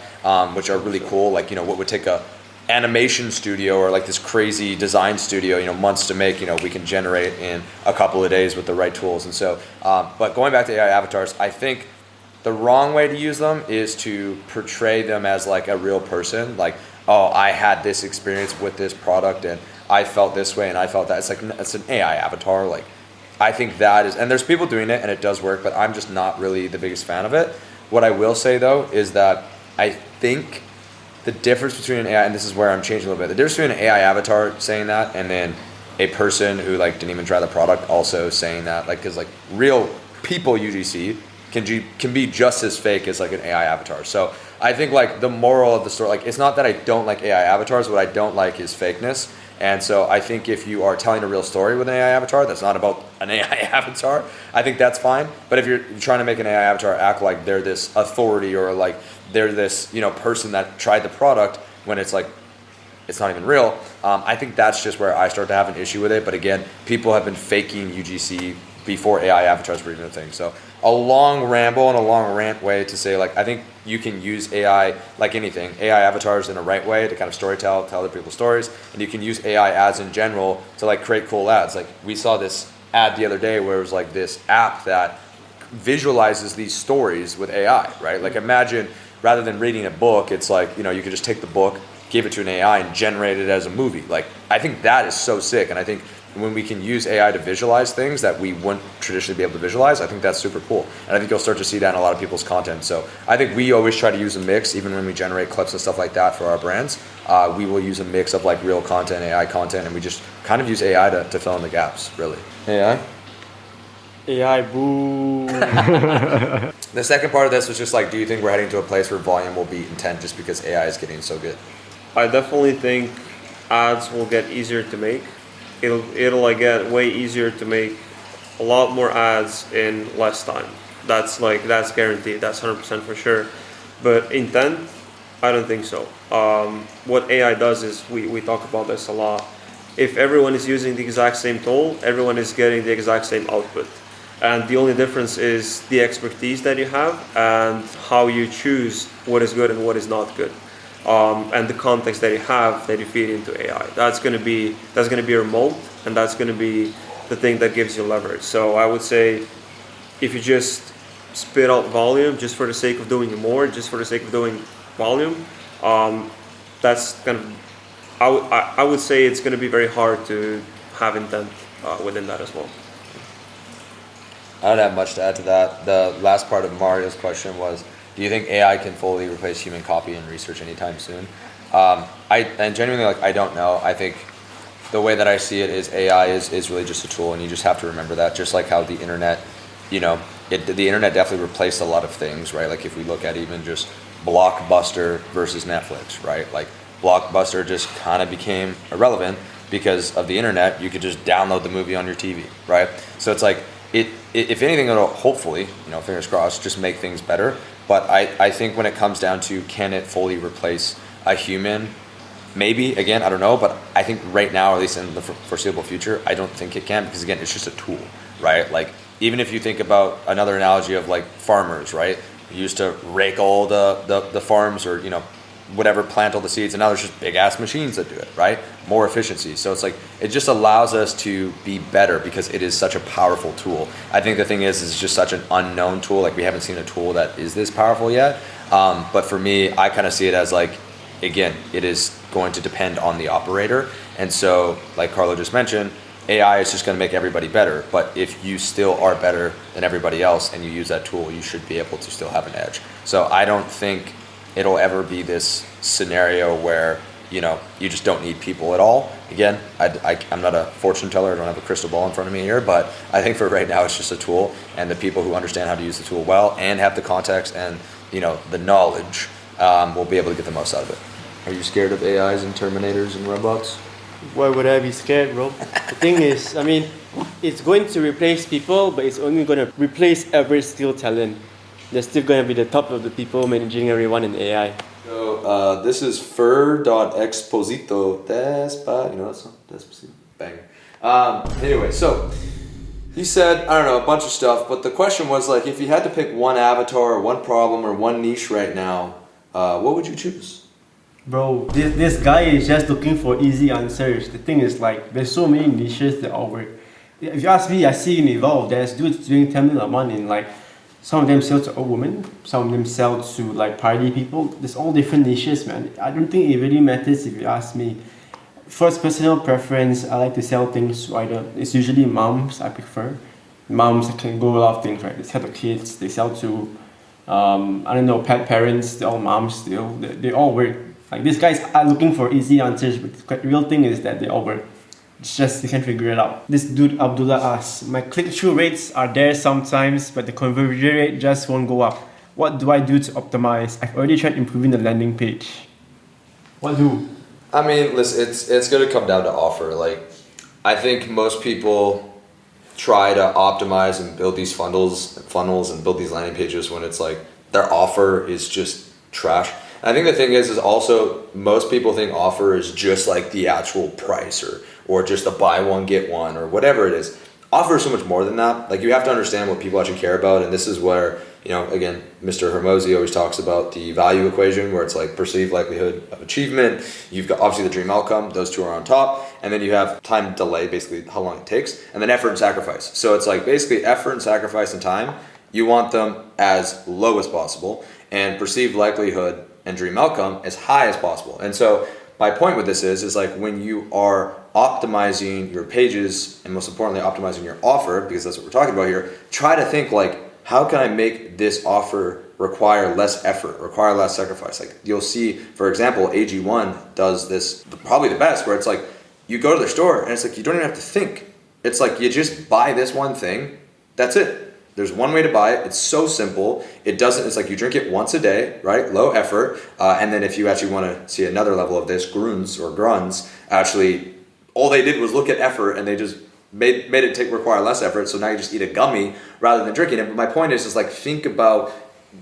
which are really cool. Like, you know, what would take a animation studio or like this crazy design studio, you know, months to make, you know, we can generate in a couple of days with the right tools. And so, but going back to AI avatars, I think the wrong way to use them is to portray them as like a real person. Like, oh, I had this experience with this product and I felt this way and I felt that. It's like, it's an AI avatar. Like, I think that is, and there's people doing it and it does work, but I'm just not really the biggest fan of it. What I will say though is that I think the difference between an AI, and this is where I'm changing a little bit, the difference between an AI avatar saying that and then a person who like didn't even try the product also saying that, like, because like real people UGC can be just as fake as like an AI avatar. So I think like the moral of the story, like it's not that I don't like AI avatars, what I don't like is fakeness. And so I think if you are telling a real story with an AI avatar that's not about an AI avatar, I think that's fine. But if you're trying to make an AI avatar act like they're this authority or like they're this, you know, person that tried the product when it's like, it's not even real, I think that's just where I start to have an issue with it. But again, people have been faking UGC before AI avatars were even a thing. So a long ramble and a long rant way to say, like, I think you can use AI like anything, AI avatars in a right way to kind of tell other people's stories, and you can use AI ads in general to like create cool ads. Like we saw this ad the other day where it was like this app that visualizes these stories with AI, right? Like imagine rather than reading a book, it's like, you know, you could just take the book, give it to an AI and generate it as a movie. Like I think that is so sick, and I think when we can use AI to visualize things that we wouldn't traditionally be able to visualize, I think that's super cool. And I think you'll start to see that in a lot of people's content. So I think we always try to use a mix, even when we generate clips and stuff like that for our brands. We will use a mix of like real content, AI content, and we just kind of use AI to fill in the gaps, really. AI? AI, boo. The second part of this was just like, do you think we're heading to a place where volume will beat intent just because AI is getting so good? I definitely think ads will get easier to make. It'll like get way easier to make a lot more ads in less time. That's guaranteed. That's 100% for sure. But intent, I don't think so. What AI does is, we talk about this a lot. If everyone is using the exact same tool, everyone is getting the exact same output. And the only difference is the expertise that you have and how you choose what is good and what is not good. And the context that you have that you feed into AI. That's gonna be your mold, and that's gonna be the thing that gives you leverage. So I would say, if you just spit out volume just for the sake of doing more, just for the sake of doing volume, that's kind of, I would say it's gonna be very hard to have intent within that as well. I don't have much to add to that. The last part of Mario's question was, do you think AI can fully replace human copy and research anytime soon? And genuinely, like, I don't know. I think the way that I see it is AI is really just a tool, and you just have to remember that. Just like how the internet, you know, the internet definitely replaced a lot of things, right? Like if we look at even just Blockbuster versus Netflix, right? Like Blockbuster just kind of became irrelevant because of the internet. You could just download the movie on your TV, right? So it's like, if anything, it'll hopefully, fingers crossed, just make things better. But I think when it comes down to can it fully replace a human, maybe, again, I don't know, but I think right now, at least in the foreseeable future, I don't think it can, because again, it's just a tool, right? Like, even if you think about another analogy of like farmers, right? You used to rake all the farms, or, whatever, plant all the seeds, and now there's just big ass machines that do it, right? More efficiency. So it's like, it just allows us to be better because it is such a powerful tool. I think the thing is it's just such an unknown tool. Like, we haven't seen a tool that is this powerful yet. But for me, I kind of see it as like, again, it is going to depend on the operator. And so, like Carlo just mentioned, AI is just going to make everybody better. But if you still are better than everybody else and you use that tool, you should be able to still have an edge. So I don't think it'll ever be this scenario where, you just don't need people at all. Again, I'm not a fortune teller. I don't have a crystal ball in front of me here, but I think for right now, it's just a tool. And the people who understand how to use the tool well and have the context and, the knowledge will be able to get the most out of it. Are you scared of AIs and Terminators and robots? Why would I be scared, bro? The thing is, it's going to replace people, but it's only going to replace every skill talent. They're still going to be the top of the people managing everyone in AI. So this is Fur.exposito Despa. That song? Despacito. Banger. Anyway, so he said, I don't know, a bunch of stuff, but the question was like, if you had to pick one avatar or one problem or one niche right now, what would you choose? Bro, this guy is just looking for easy answers. The thing is, like, there's so many niches that all work. If you ask me, I see in Evolve, there's dudes doing 10 million a month in, like, some of them sell to old women, some of them sell to like party people. There's all different niches, man. I don't think it really matters if you ask me. First, personal preference, I like to sell things to either, it's usually moms I prefer. Moms can go a lot of things, right? They sell to kids, they sell to, pet parents, they're all moms still. They all work. Like, these guys are looking for easy answers, but the real thing is that they all work. It's just they can't figure it out. This dude Abdullah asks, my click-through rates are there sometimes, but the conversion rate just won't go up. What do I do to optimize? I've already tried improving the landing page. What do? Listen, it's going to come down to offer. Like, I think most people try to optimize and build these funnels and build these landing pages when it's like their offer is just trash. And I think the thing is also most people think offer is just like the actual price or just a buy one get one or whatever it is. Offer is so much more than that. Like, you have to understand what people actually care about, and this is where, again, Mr. Hermosi always talks about the value equation, where it's like perceived likelihood of achievement. You've got obviously the dream outcome; those two are on top, and then you have time delay, basically how long it takes, and then effort and sacrifice. So it's like basically effort and sacrifice and time. You want them as low as possible, and perceived likelihood and dream outcome as high as possible. And so my point with this is like when you are optimizing your pages and most importantly optimizing your offer, because that's what we're talking about here, try to think like, how can I make this offer require less effort, require less sacrifice? Like, you'll see, for example, AG1 does this probably the best, where it's like you go to their store and it's like you don't even have to think. It's like you just buy this one thing, that's it. There's one way to buy it. It's so simple. It's like you drink it once a day, right? Low effort. And then if you actually want to see another level of this, gruns, actually, all they did was look at effort and they just made it require less effort. So now you just eat a gummy rather than drinking it. But my point is like, think about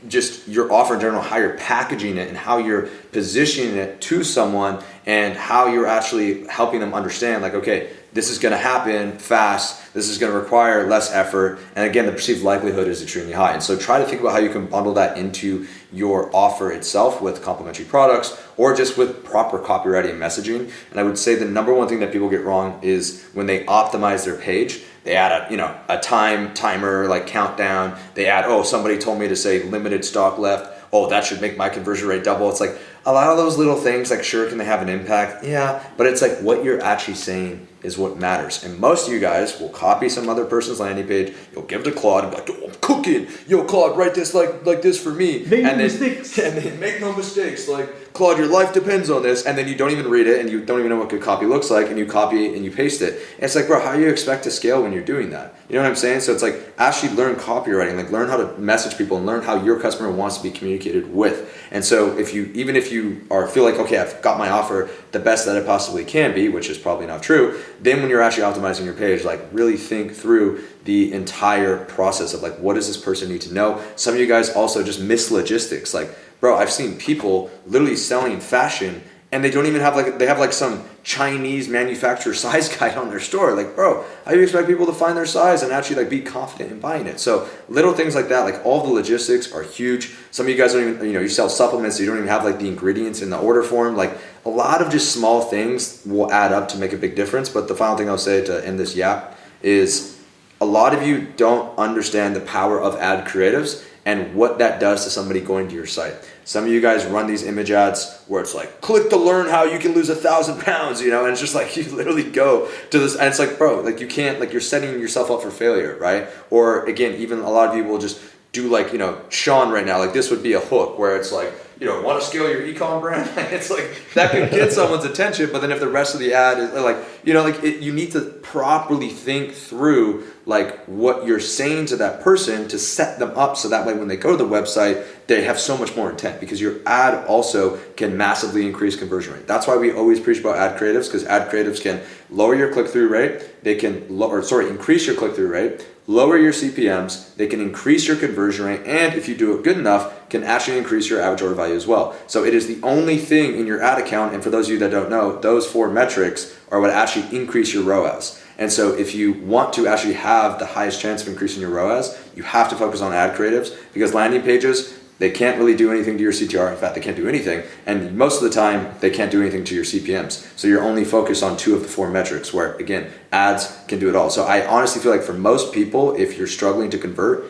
just your offer in general, how you're packaging it and how you're positioning it to someone and how you're actually helping them understand like, okay, this is going to happen fast. This is going to require less effort. And again, the perceived likelihood is extremely high. And so try to think about how you can bundle that into your offer itself with complementary products or just with proper copywriting and messaging. And I would say the number one thing that people get wrong is when they optimize their page, they add a timer, like countdown. They add, somebody told me to say limited stock left. Oh, that should make my conversion rate double. It's like a lot of those little things, like sure, can they have an impact? Yeah, but it's like what you're actually saying is what matters. And most of you guys will copy some other person's landing page. You'll give it to Claude and be like, I'm cooking. Yo, Claude, write this like this for me. Make no mistakes. And then make no mistakes. Like, Claude, your life depends on this. And then you don't even read it and you don't even know what good copy looks like and you copy and you paste it. And it's like, bro, how do you expect to scale when you're doing that? You know what I'm saying? So it's like, actually learn copywriting, like learn how to message people and learn how your customer wants to be communicated with. And so even if you feel like, okay, I've got my offer the best that it possibly can be, which is probably not true, then when you're actually optimizing your page, like really think through the entire process of like, what does this person need to know? Some of you guys also just miss logistics. Like, bro, I've seen people literally selling fashion and they don't even have like, they have like some Chinese manufacturer size guide on their store. Like, bro, how do you expect people to find their size and actually like be confident in buying it? So little things like that, like all the logistics are huge. Some of you guys don't even, you sell supplements, so you don't even have like the ingredients in the order form. Like a lot of just small things will add up to make a big difference. But the final thing I'll say to end this yap is a lot of you don't understand the power of ad creatives and what that does to somebody going to your site. Some of you guys run these image ads where it's like, click to learn how you can lose 1,000 pounds, and it's just like you literally go to this, and it's like, bro, like you can't, like you're setting yourself up for failure, right? Or again, even a lot of you will just do like, Sean right now, like this would be a hook where it's like, want to scale your ecom brand? It's like, that could get someone's attention, but then if the rest of the ad is like, you need to properly think through like what you're saying to that person to set them up so that way when they go to the website, they have so much more intent, because your ad also can massively increase conversion rate. That's why we always preach about ad creatives, because ad creatives can lower your click-through rate, they can increase your click-through rate, lower your CPMs, they can increase your conversion rate, and if you do it good enough, can actually increase your average order value as well. So it is the only thing in your ad account, and for those of you that don't know, those 4 metrics are what actually increase your ROAS. And so if you want to actually have the highest chance of increasing your ROAS, you have to focus on ad creatives, because landing pages, they can't really do anything to your CTR. In fact, they can't do anything. And most of the time, they can't do anything to your CPMs. So you're only focused on 2 of the 4 metrics, where again, ads can do it all. So I honestly feel like for most people, if you're struggling to convert,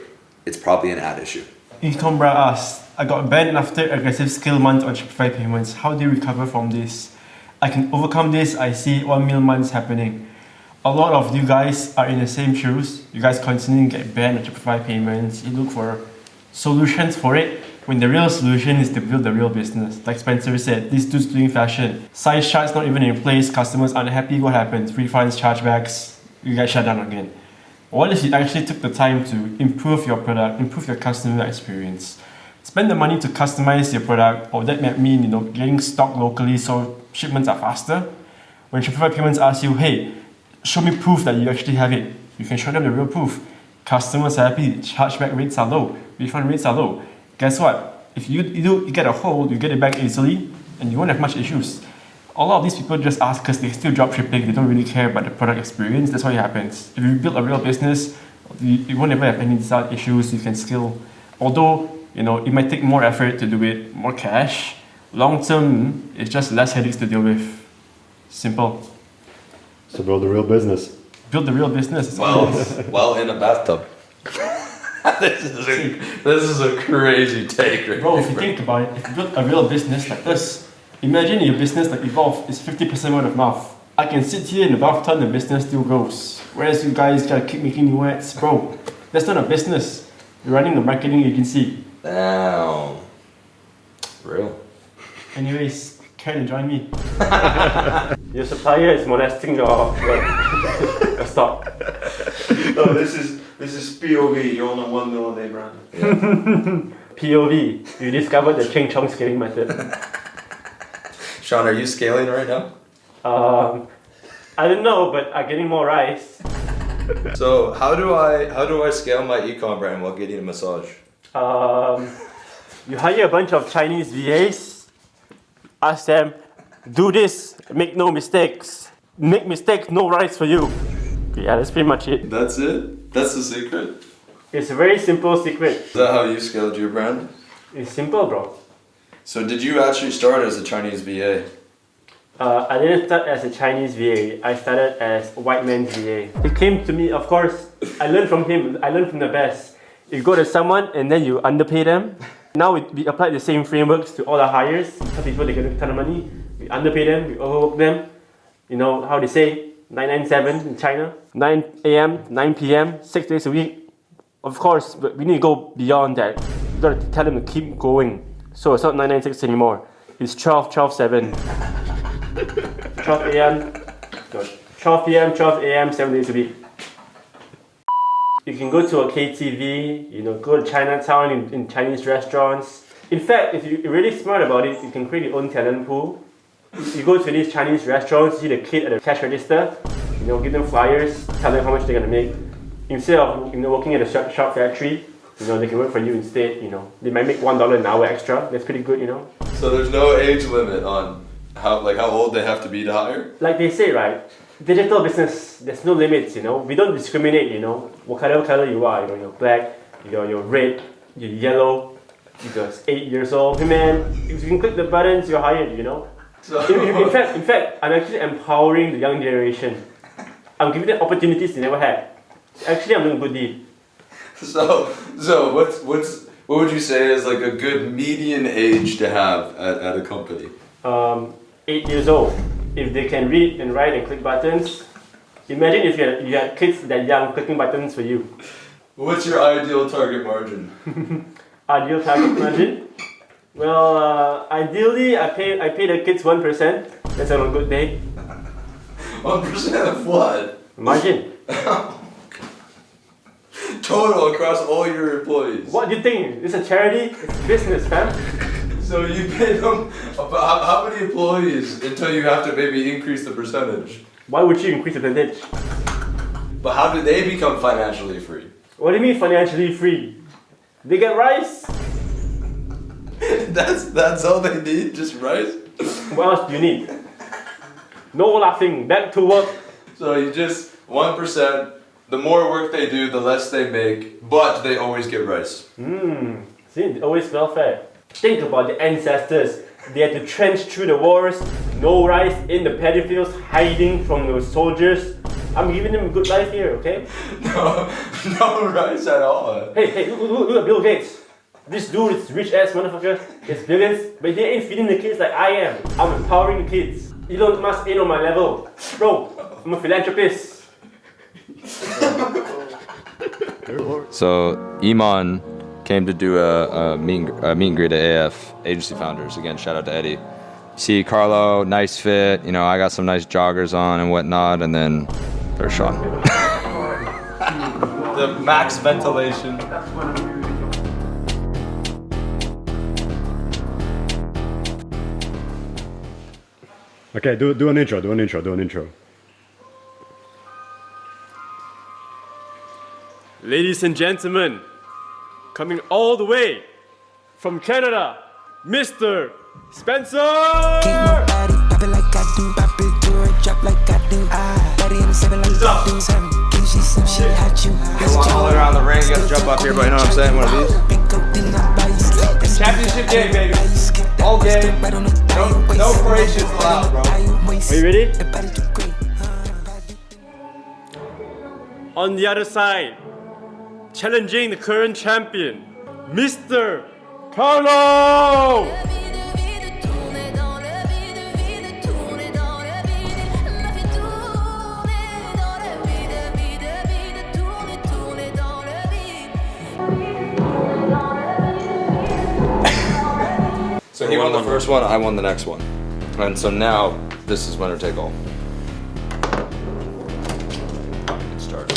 it's probably an ad issue. Ecom Bra asks, I got banned after aggressive scale month on Shopify payments. How do you recover from this? I can overcome this. I see 1 million months happening. A lot of you guys are in the same shoes. You guys constantly get banned on Shopify payments. You look for solutions for it, when the real solution is to build the real business. Like Spencer said, this dude's doing fashion. Size charts not even in place, customers unhappy, what happens? Refunds, chargebacks, you guys shut down again. What if you actually took the time to improve your product, improve your customer experience? Spend the money to customize your product, or that might mean getting stock locally so shipments are faster. When Shopify payments ask you, hey, show me proof that you actually have it, you can show them the real proof. Customers are happy, chargeback rates are low, refund rates are low. Guess what? If you get a hold, you get it back easily, and you won't have much issues. A lot of these people just ask because they still drop shipping, they don't really care about the product experience. That's what happens. If you build a real business, you won't ever have any design issues, you can scale. Although, it might take more effort to do it, more cash. Long term, it's just less headaches to deal with. Simple. So build a real business. Build the real business. Well, in a bathtub. This is a crazy take, right? Bro, if you think about it, if you build a real business like this, imagine your business like Evolve is 50% word of mouth. I can sit here in the bathtub and the business still grows. Whereas you guys gotta keep making new ads. Bro, that's not a business. You're running a marketing agency. Damn. Real. Anyways, can you join me? Your supplier is molesting your stock. Oh, this is POV. You own a 1 mil a day brand. Yeah. POV. You discovered the Ching Chong scaling method. Sean, are you scaling right now? I don't know, but I'm getting more rice. So how do I scale my ecom brand while getting a massage? You hire a bunch of Chinese VAs. Ask them, do this, make no mistakes. Make mistakes, no rice for you. Yeah, that's pretty much it. That's it? That's the secret? It's a very simple secret. Is that how you scaled your brand? It's simple, bro. So did you actually start as a Chinese VA? I didn't start as a Chinese VA. I started as a white man's VA. He came to me, of course. I learned from him. I learned from the best. You go to someone and then you underpay them. Now we apply the same frameworks to all our hires. Some people, they get a ton of money. We underpay them, we overwork them. You know how they say, 997 in China. 9 a.m., 9 p.m., 6 days a week. Of course, but we need to go beyond that. You gotta tell them to keep going. So it's not 996 anymore. It's 12, 12, 7. 12 a.m., 12 p.m., 12 a.m., 7 days a week. You can go to a KTV, go to Chinatown in Chinese restaurants. In fact, if you're really smart about it, you can create your own talent pool. You go to these Chinese restaurants, you see the kid at the cash register, give them flyers, tell them how much they're gonna make. Instead of working at a shop factory, they can work for you instead. They might make $1 an hour extra. That's pretty good. So there's no age limit on how old they have to be to hire? Like they say, right? Digital business, there's no limits. We don't discriminate. What color you are. You're black, you're red, you're yellow, you're 8 years old. Hey man, if you can click the buttons, you're hired. So In fact, I'm actually empowering the young generation. I'm giving them opportunities they never had. Actually, I'm doing a good deed. So what would you say is like a good median age to have at a company? 8 years old. If they can read and write and click buttons, imagine if you had kids that young clicking buttons for you. What's your ideal target margin? Ideal target margin? Well, ideally, I pay the kids 1%. That's on a good day. 1% of what? Margin. Total across all your employees. What do you think? It's a charity? It's business, fam. So you pay them about how many employees until you have to maybe increase the percentage? Why would you increase the percentage? But how do they become financially free? What do you mean financially free? They get rice. That's all they need, just rice? What else do you need? No laughing. Back to work. So you just 1%. The more work they do, the less they make, but they always get rice. See, always welfare. Think about the ancestors. They had to trench through the wars, no rice in the paddy fields, hiding from those soldiers. I'm giving them a good life here, okay? No rice at all. Hey, look at Bill Gates. This dude is rich ass motherfucker. He has billions, but he ain't feeding the kids like I am. I'm empowering the kids. Elon Musk ain't on my level. Bro, I'm a philanthropist. So Iman came to do a meet and greet at AF agency founders. Again, shout out to Eddie. See Carlo, nice fit. I got some nice joggers on and whatnot, and then there's Sean. The max ventilation. Okay, do an intro. Ladies and gentlemen, coming all the way from Canada, Mr. Spencer! All around the ring, you gotta jump up here, but you know what I'm saying? One of these. Championship game, baby. All game. No creations allowed, bro. Are you ready? On the other side, challenging the current champion, Mr. Carlo! So he won the first one, I won the next one. And so now, this is winner take all. Good start.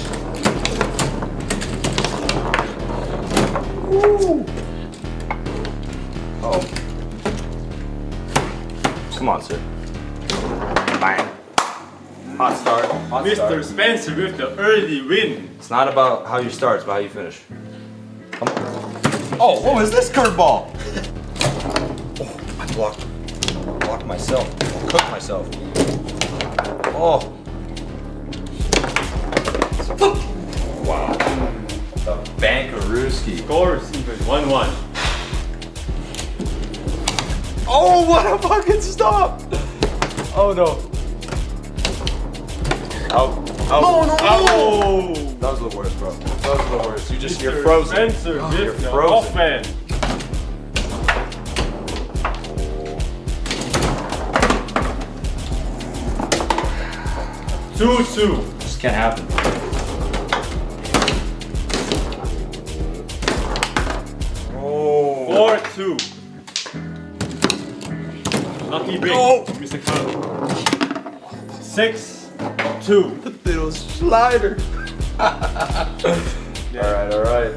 Woo. Oh. Come on, sir. Bang. Hot start. Mr. Spencer with the early win. It's not about how you start, it's about how you finish. Come on. Oh, what was this curveball? Oh, I blocked myself. Cooked myself. Oh. Wow. The Bankarooski. Scores even 1-1. Oh, what a fucking stop! Oh no. Out. No! That was the worst, bro. That was the worst. You're frozen. Spencer You're with the frozen. offense. Two. Just can't happen. Oh. 4-2. Lucky break, Mr. Carlo. 6-2. The little slider. Alright.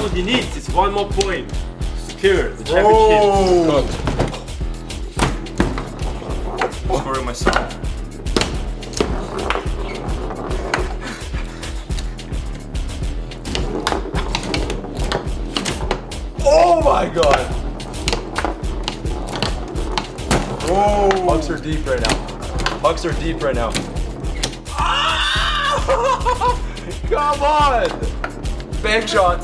All he needs is one more point to secure the championship. Scoring myself. my god. Whoa. Hugs are deep right now. Hugs are deep right now. Come on. Bank shot.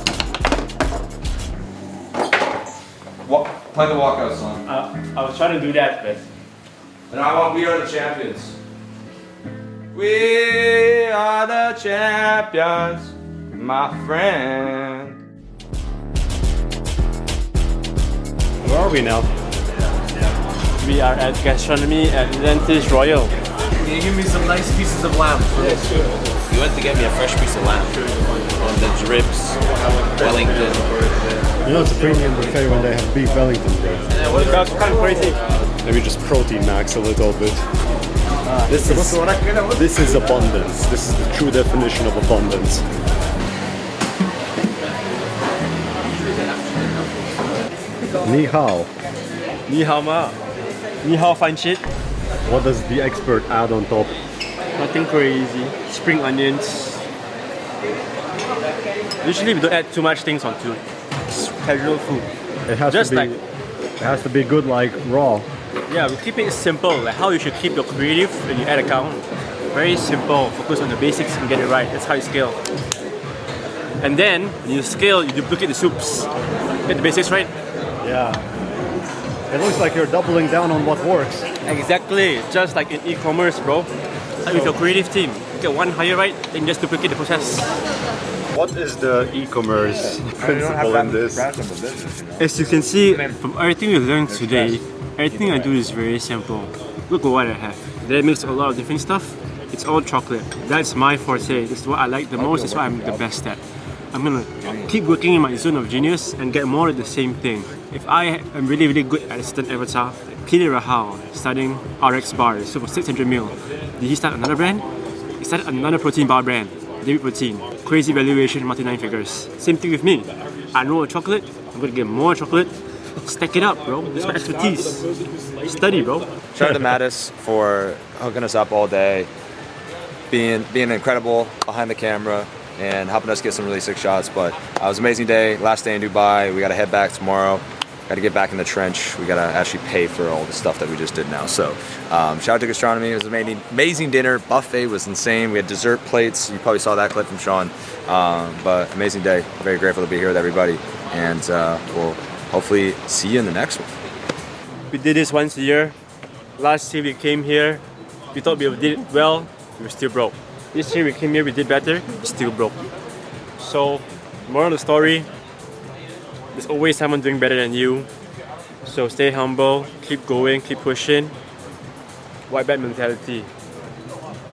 Play the walkout song. I was trying to do that, but And I want We Are the Champions. We are the champions, my friend. Where are we now? we are at gastronomy at Atlantis Royal. Can you give me some nice pieces of lamb? You went to get me a fresh piece of lamb. The drips, Wellington. You know it's a premium buffet when they have beef Wellington. That's kind of crazy. Maybe just protein max a little bit. This is abundance. This is the true definition of abundance. Ni hao. Ni hao ma. Ni hao fine shit. What does the expert add on top? Nothing crazy. Spring onions. Usually we don't add too much things onto it. It's casual food. It has Just to be. like- It has to be good, like raw. Yeah, we keep it simple, like how you should keep your creative when you add account. Very simple, focus on the basics and get it right. That's how you scale. And then, when you scale, you duplicate the soups. Get the basics right. Yeah. It looks like you're doubling down on what works. Exactly, just like in e-commerce, bro. Like with your creative team, get one hire right, then just duplicate the process. What is the e-commerce principle in this? As you can see from everything we've learned today, everything I do is very simple. Look at what I have. That makes a lot of different stuff. It's all chocolate. That's my forte. This is what I like the most. It's what I'm the best at. I'm gonna keep working in my zone of genius and get more of the same thing. If I am really, really good at a certain avatar, Peter Rahal starting RX bars, so for 600 mil. Did he start another brand? He started another protein bar brand, David Protein. Crazy valuation, multi-9 figures. Same thing with me. I know a chocolate, I'm gonna get more chocolate. Stack it up, bro. That's my expertise. Study, bro. Shout out to Mattis for hooking us up all day, being incredible behind the camera, and helping us get some really sick shots. But it was an amazing day. Last day in Dubai. We got to head back tomorrow. Got to get back in the trench. We got to actually pay for all the stuff that we just did now. So shout out to Gastronomy. It was an amazing dinner. Buffet was insane. We had dessert plates. You probably saw that clip from Sean. But amazing day. Very grateful to be here with everybody. And we'll hopefully see you in the next one. We did this once a year. Last year we came here. We thought we did it well. We were still broke. This year we came here. We did better. Still broke. So, moral of the story. There's always someone doing better than you. So stay humble. Keep going. Keep pushing. White bag mentality.